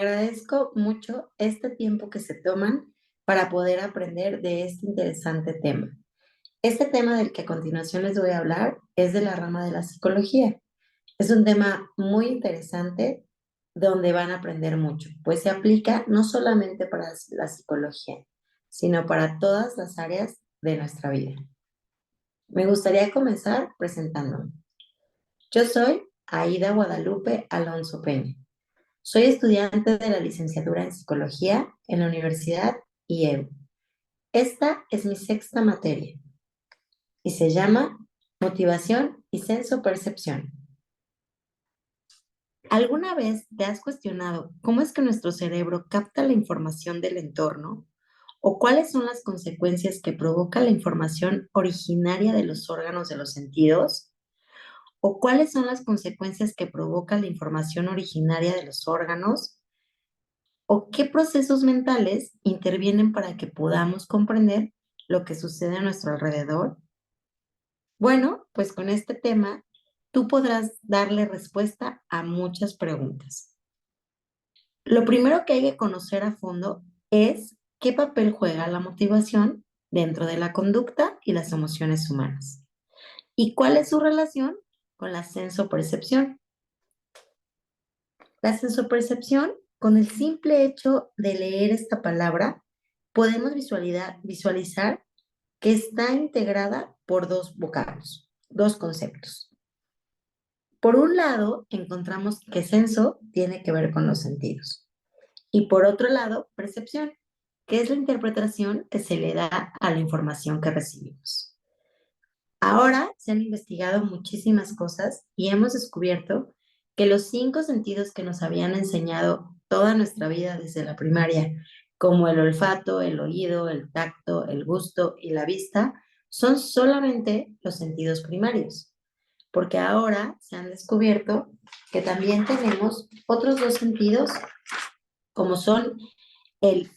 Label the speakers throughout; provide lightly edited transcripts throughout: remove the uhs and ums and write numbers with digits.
Speaker 1: Agradezco mucho este tiempo que se toman para poder aprender de este interesante tema. Este tema del que a continuación les voy a hablar es de la rama de la psicología. Es un tema muy interesante donde van a aprender mucho, pues se aplica no solamente para la psicología, sino para todas las áreas de nuestra vida. Me gustaría comenzar presentándome. Yo soy Aida Guadalupe Alonso Peña. Soy estudiante de la licenciatura en psicología en la Universidad IEU. Esta es mi sexta materia y se llama Motivación y Sensopercepción. ¿Alguna vez te has cuestionado cómo es que nuestro cerebro capta la información del entorno o cuáles son las consecuencias que provoca la información originaria de los órganos de los sentidos? ¿O cuáles son las consecuencias que provoca la información originaria de los órganos? ¿O qué procesos mentales intervienen para que podamos comprender lo que sucede a nuestro alrededor? Bueno, pues con este tema tú podrás darle respuesta a muchas preguntas. Lo primero que hay que conocer a fondo es qué papel juega la motivación dentro de la conducta y las emociones humanas y cuál es su relación con la sensopercepción. La sensopercepción, con el simple hecho de leer esta palabra, podemos visualizar que está integrada por dos vocablos, dos conceptos. Por un lado, encontramos que senso tiene que ver con los sentidos. Y por otro lado, percepción, que es la interpretación que se le da a la información que recibimos. Ahora se han investigado muchísimas cosas y hemos descubierto que los 5 sentidos que nos habían enseñado toda nuestra vida desde la primaria, como el olfato, el oído, el tacto, el gusto y la vista, son solamente los sentidos primarios, porque ahora se han descubierto que también tenemos otros 2 sentidos, como son el,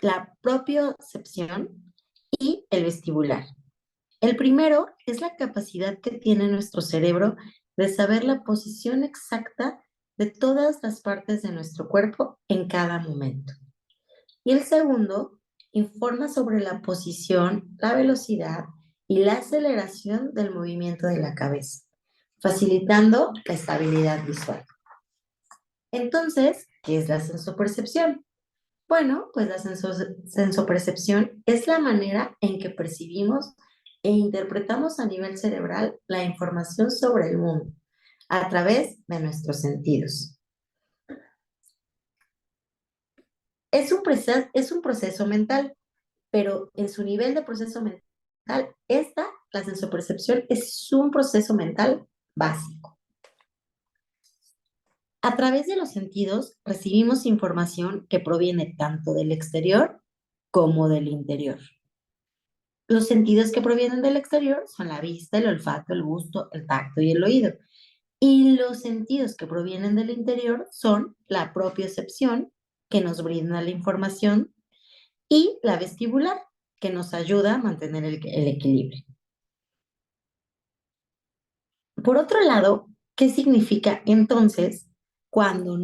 Speaker 1: la propiocepción y el vestibular. El primero es la capacidad que tiene nuestro cerebro de saber la posición exacta de todas las partes de nuestro cuerpo en cada momento. Y el segundo informa sobre la posición, la velocidad y la aceleración del movimiento de la cabeza, facilitando la estabilidad visual. Entonces, ¿qué es la sensopercepción? Bueno, pues la sensopercepción es la manera en que percibimos e interpretamos a nivel cerebral la información sobre el mundo a través de nuestros sentidos. Es un proceso mental, pero en su nivel de proceso mental, la sensopercepción, es un proceso mental básico. A través de los sentidos recibimos información que proviene tanto del exterior como del interior. Los sentidos que provienen del exterior son la vista, el olfato, el gusto, el tacto y el oído. Y los sentidos que provienen del interior son la propiocepción, que nos brinda la información, y la vestibular, que nos ayuda a mantener el equilibrio. Por otro lado, ¿qué significa entonces cuando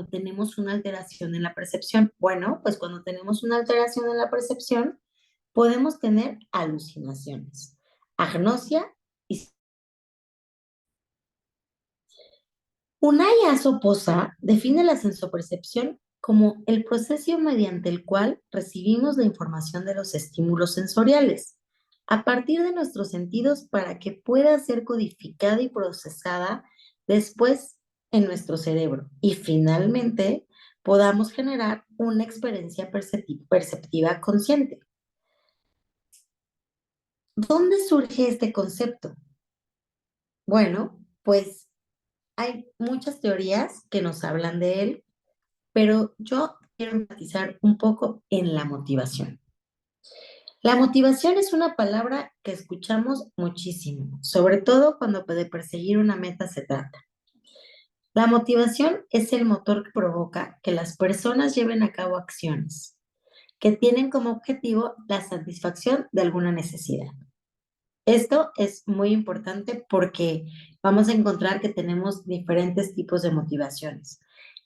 Speaker 1: tenemos una alteración en la percepción? Bueno, pues cuando tenemos una alteración en la percepción, podemos tener alucinaciones, agnosia y... Unai Aso define la sensopercepción como el proceso mediante el cual recibimos la información de los estímulos sensoriales a partir de nuestros sentidos para que pueda ser codificada y procesada después en nuestro cerebro y finalmente podamos generar una experiencia perceptiva consciente. ¿Dónde surge este concepto? Bueno, pues hay muchas teorías que nos hablan de él, pero yo quiero enfatizar un poco en la motivación. La motivación es una palabra que escuchamos muchísimo, sobre todo cuando de perseguir una meta se trata. La motivación es el motor que provoca que las personas lleven a cabo acciones que tienen como objetivo la satisfacción de alguna necesidad. Esto es muy importante porque vamos a encontrar que tenemos diferentes tipos de motivaciones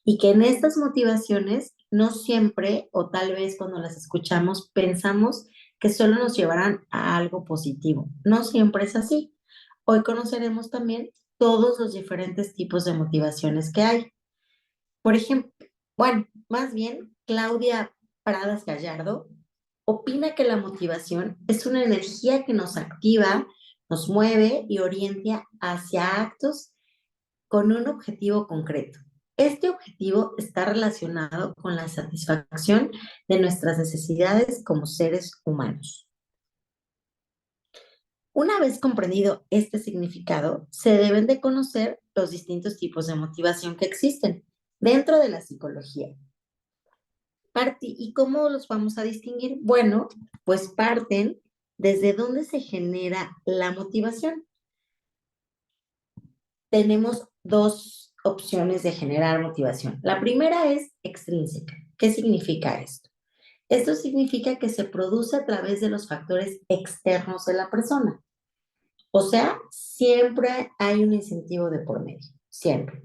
Speaker 1: y que en estas motivaciones no siempre, o tal vez cuando las escuchamos, pensamos que solo nos llevarán a algo positivo. No siempre es así. Hoy conoceremos también todos los diferentes tipos de motivaciones que hay. Por ejemplo, bueno, más bien, Claudia Pradas Gallardo opina que la motivación es una energía que nos activa, nos mueve y orienta hacia actos con un objetivo concreto. Este objetivo está relacionado con la satisfacción de nuestras necesidades como seres humanos. Una vez comprendido este significado, se deben de conocer los distintos tipos de motivación que existen dentro de la psicología. ¿Y cómo los vamos a distinguir? Bueno, pues parten desde dónde se genera la motivación. Tenemos dos opciones de generar motivación. La primera es extrínseca. ¿Qué significa esto? Esto significa que se produce a través de los factores externos de la persona. O sea, siempre hay un incentivo de por medio, siempre.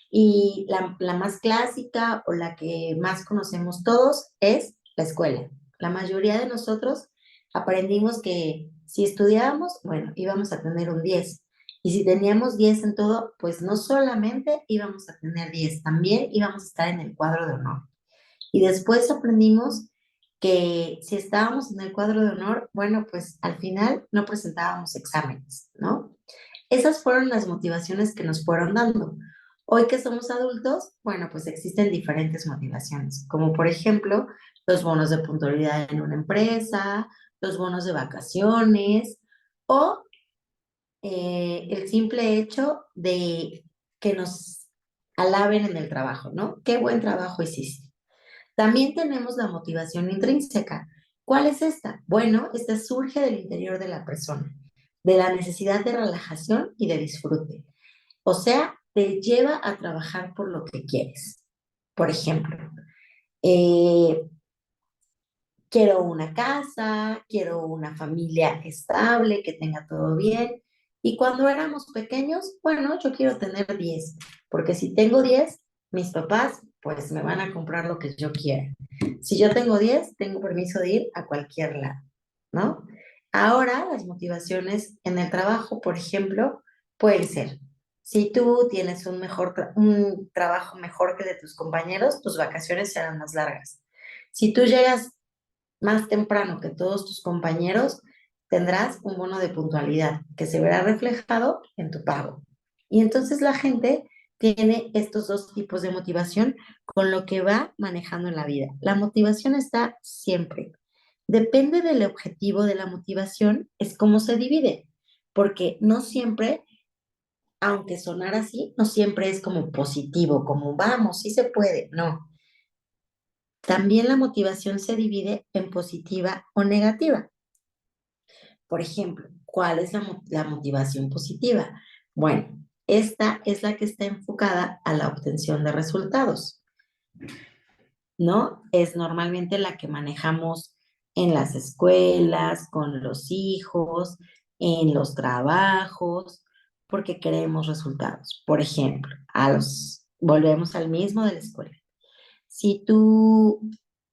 Speaker 1: Y la más clásica o la que más conocemos todos es la escuela. La mayoría de nosotros aprendimos que si estudiábamos, bueno, íbamos a tener un 10. Y si teníamos 10 en todo, pues no solamente íbamos a tener 10, también íbamos a estar en el cuadro de honor. Y después aprendimos que si estábamos en el cuadro de honor, bueno, pues al final no presentábamos exámenes, ¿no? Esas fueron las motivaciones que nos fueron dando. Hoy que somos adultos, bueno, pues existen diferentes motivaciones, como por ejemplo los bonos de puntualidad en una empresa, los bonos de vacaciones o el simple hecho de que nos alaben en el trabajo, ¿no? Qué buen trabajo hiciste. También tenemos la motivación intrínseca. ¿Cuál es esta? Bueno, esta surge del interior de la persona, de la necesidad de relajación y de disfrute. O sea, te lleva a trabajar por lo que quieres. Por ejemplo, eh, quiero una casa, quiero una familia estable, que tenga todo bien. Y cuando éramos pequeños, bueno, yo quiero tener 10, porque si tengo 10, mis papás pues me van a comprar lo que yo quiera. Si yo tengo 10, tengo permiso de ir a cualquier lado, ¿no? Ahora las motivaciones en el trabajo, por ejemplo, pueden ser, si tú tienes un trabajo mejor que el de tus compañeros, tus vacaciones serán más largas. Si tú llegas más temprano que todos tus compañeros, tendrás un bono de puntualidad que se verá reflejado en tu pago. Y entonces la gente tiene estos dos tipos de motivación con lo que va manejando en la vida. La motivación está siempre. Depende del objetivo de la motivación, es cómo se divide, porque no siempre, aunque sonar así, no siempre es como positivo, como vamos, sí se puede, no. También la motivación se divide en positiva o negativa. Por ejemplo, ¿cuál es la motivación positiva? Bueno, esta es la que está enfocada a la obtención de resultados, ¿no? Es normalmente la que manejamos en las escuelas, con los hijos, en los trabajos, porque queremos resultados. Por ejemplo, volvemos al mismo de la escuela. Si tú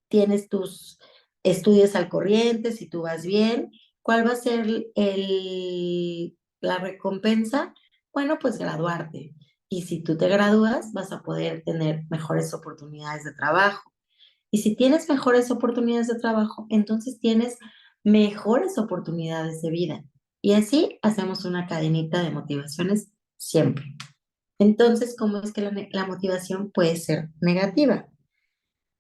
Speaker 1: tienes tus estudios al corriente, si tú vas bien, ¿cuál va a ser la recompensa? Bueno, pues graduarte. Y si tú te gradúas, vas a poder tener mejores oportunidades de trabajo. Y si tienes mejores oportunidades de trabajo, entonces tienes mejores oportunidades de vida. Y así hacemos una cadenita de motivaciones siempre. Entonces, ¿cómo es que la motivación puede ser negativa?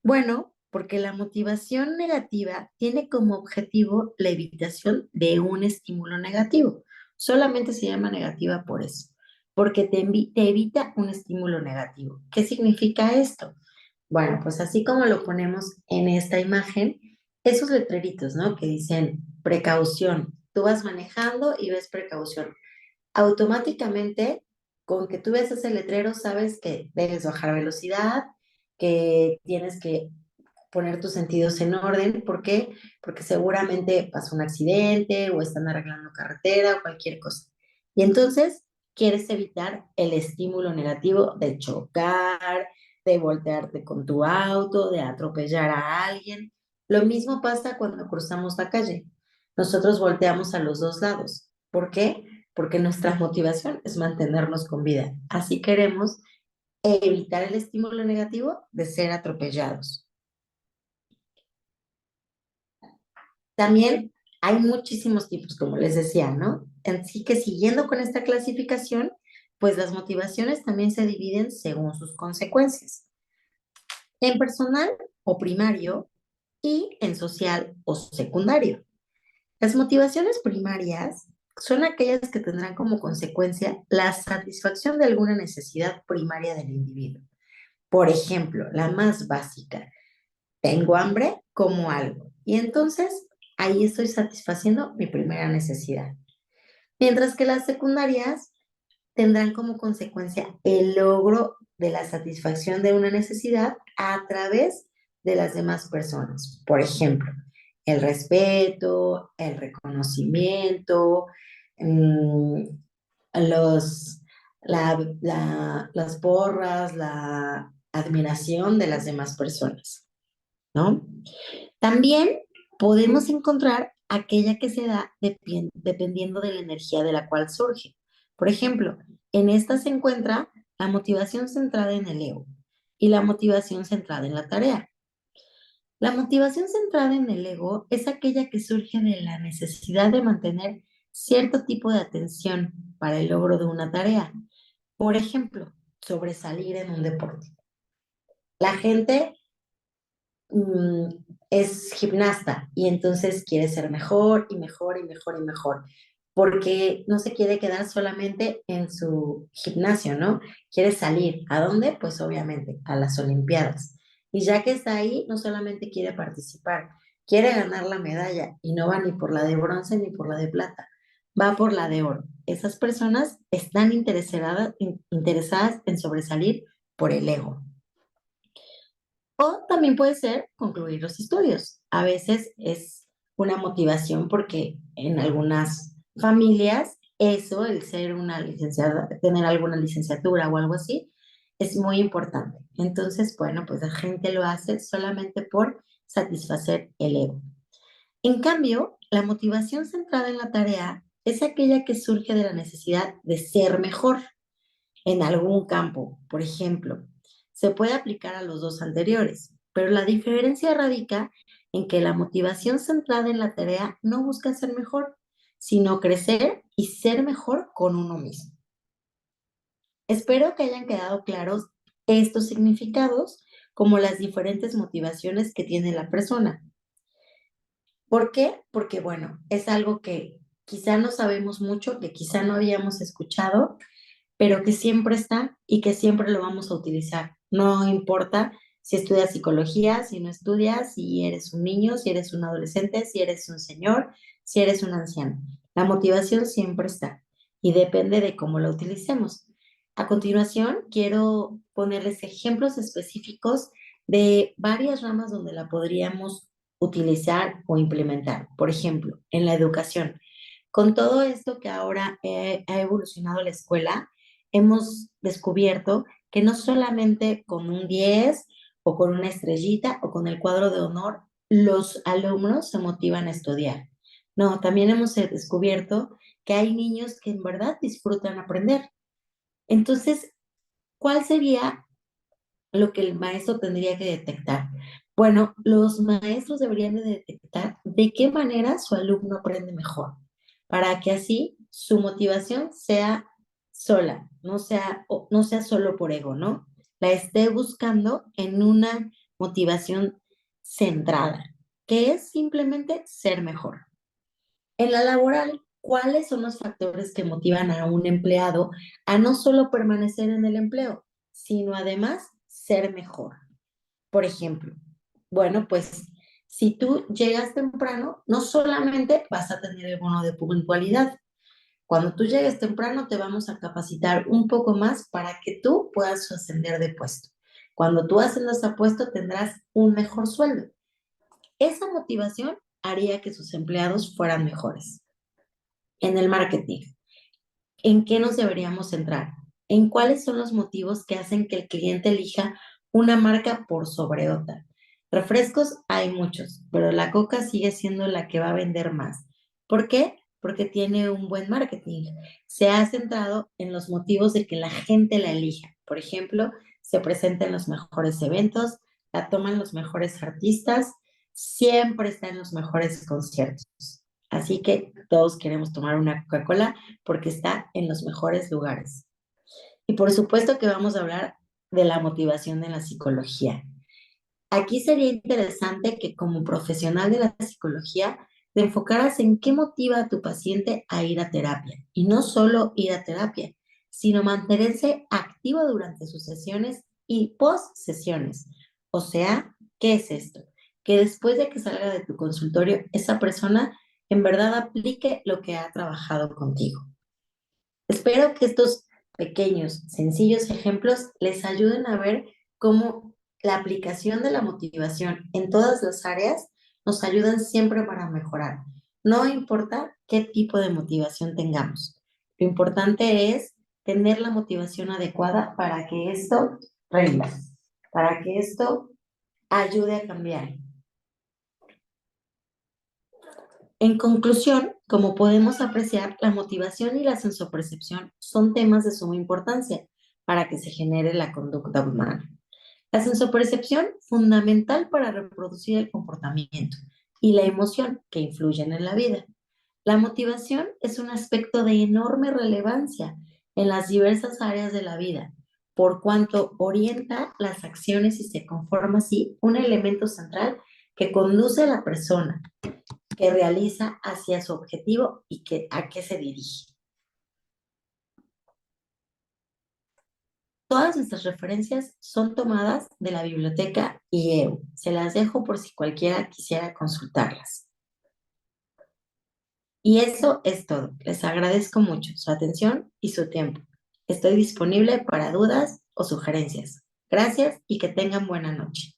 Speaker 1: Bueno, porque la motivación negativa tiene como objetivo la evitación de un estímulo negativo. Solamente se llama negativa por eso, porque te evita un estímulo negativo. ¿Qué significa esto? Bueno, pues así como lo ponemos en esta imagen, esos letreritos, ¿no? Que dicen precaución. Tú vas manejando y ves precaución. Automáticamente, con que tú ves ese letrero, sabes que debes bajar velocidad, que tienes que poner tus sentidos en orden. ¿Por qué? Porque seguramente pasó un accidente o están arreglando carretera o cualquier cosa. Y entonces quieres evitar el estímulo negativo de chocar, de voltearte con tu auto, de atropellar a alguien. Lo mismo pasa cuando cruzamos la calle. Nosotros volteamos a los dos lados. ¿Por qué? Porque nuestra motivación es mantenernos con vida. Así queremos evitar el estímulo negativo de ser atropellados. También hay muchísimos tipos, como les decía, ¿no? Así que siguiendo con esta clasificación, pues las motivaciones también se dividen según sus consecuencias. En personal o primario y en social o secundario. Las motivaciones primarias son aquellas que tendrán como consecuencia la satisfacción de alguna necesidad primaria del individuo. Por ejemplo, la más básica, tengo hambre, como algo. Y entonces ahí estoy satisfaciendo mi primera necesidad. Mientras que las secundarias tendrán como consecuencia el logro de la satisfacción de una necesidad a través de las demás personas. Por ejemplo, el respeto, el reconocimiento, mm, los, las porras, la admiración de las demás personas, ¿no? También podemos encontrar aquella que se da dependiendo de la energía de la cual surge. Por ejemplo, en esta se encuentra la motivación centrada en el ego y la motivación centrada en la tarea. La motivación centrada en el ego es aquella que surge de la necesidad de mantener cierto tipo de atención para el logro de una tarea. Por ejemplo, sobresalir en un deporte. La gente mm, es gimnasta y entonces quiere ser mejor y mejor y mejor y mejor, porque no se quiere quedar solamente en su gimnasio, ¿no? Quiere salir. ¿A dónde? Pues obviamente a las Olimpiadas. Y ya que está ahí, no solamente quiere participar, quiere ganar la medalla y no va ni por la de bronce ni por la de plata, va por la de oro. Esas personas están interesadas en sobresalir por el ego. O también puede ser concluir los estudios. A veces es una motivación porque en algunas familias eso, el ser una licenciada, tener alguna licenciatura o algo así, es muy importante. Entonces, bueno, pues la gente lo hace solamente por satisfacer el ego. En cambio, la motivación centrada en la tarea es aquella que surge de la necesidad de ser mejor en algún campo, por ejemplo. Se puede aplicar a los dos anteriores, pero la diferencia radica en que la motivación centrada en la tarea no busca ser mejor, sino crecer y ser mejor con uno mismo. Espero que hayan quedado claros estos significados como las diferentes motivaciones que tiene la persona. ¿Por qué? Porque, bueno, es algo que quizá no sabemos mucho, que quizá no habíamos escuchado, pero que siempre está y que siempre lo vamos a utilizar. No importa si estudias psicología, si no estudias, si eres un niño, si eres un adolescente, si eres un señor, si eres un anciano. La motivación siempre está y depende de cómo la utilicemos. A continuación, quiero ponerles ejemplos específicos de varias ramas donde la podríamos utilizar o implementar. Por ejemplo, en la educación. Con todo esto que ahora ha evolucionado la escuela, hemos descubierto que no solamente con un 10 o con una estrellita o con el cuadro de honor los alumnos se motivan a estudiar. No, también hemos descubierto que hay niños que en verdad disfrutan aprender. Entonces, ¿cuál sería lo que el maestro tendría que detectar? Bueno, los maestros deberían de detectar de qué manera su alumno aprende mejor, para que así su motivación sea sola, no sea solo por ego, ¿no? La esté buscando en una motivación centrada, que es simplemente ser mejor. En la laboral, ¿cuáles son los factores que motivan a un empleado a no solo permanecer en el empleo, sino además ser mejor? Por ejemplo, bueno, pues si tú llegas temprano, no solamente vas a tener el bono de puntualidad. Cuando tú llegues temprano, te vamos a capacitar un poco más para que tú puedas ascender de puesto. Cuando tú ascendas a puesto, tendrás un mejor sueldo. Esa motivación haría que sus empleados fueran mejores. En el marketing, ¿en qué nos deberíamos centrar? ¿En cuáles son los motivos que hacen que el cliente elija una marca por sobre otra. Refrescos hay muchos, pero la Coca sigue siendo la que va a vender más. ¿Por qué? Porque tiene un buen marketing. Se ha centrado en los motivos de que la gente la elija. Por ejemplo, se presenta en los mejores eventos, la toman los mejores artistas, siempre está en los mejores conciertos. Así que todos queremos tomar una Coca-Cola porque está en los mejores lugares. Y por supuesto que vamos a hablar de la motivación en la psicología. Aquí sería interesante que como profesional de la psicología te enfocaras en qué motiva a tu paciente a ir a terapia. Y no solo ir a terapia, sino mantenerse activo durante sus sesiones y post sesiones. O sea, ¿qué es esto? Que después de que salga de tu consultorio, esa persona en verdad aplique lo que ha trabajado contigo. Espero que estos pequeños, sencillos ejemplos les ayuden a ver cómo la aplicación de la motivación en todas las áreas nos ayudan siempre para mejorar. No importa qué tipo de motivación tengamos. Lo importante es tener la motivación adecuada para que esto rinda, para que esto ayude a cambiar. En conclusión, como podemos apreciar, la motivación y la sensopercepción son temas de suma importancia para que se genere la conducta humana. La sensopercepción, fundamental para reproducir el comportamiento, y la emoción, que influyen en la vida. La motivación es un aspecto de enorme relevancia en las diversas áreas de la vida, por cuanto orienta las acciones y se conforma así un elemento central que conduce a la persona que realiza hacia su objetivo y a qué se dirige. Todas nuestras referencias son tomadas de la biblioteca IEU. Se las dejo por si cualquiera quisiera consultarlas. Y eso es todo. Les agradezco mucho su atención y su tiempo. Estoy disponible para dudas o sugerencias. Gracias y que tengan buena noche.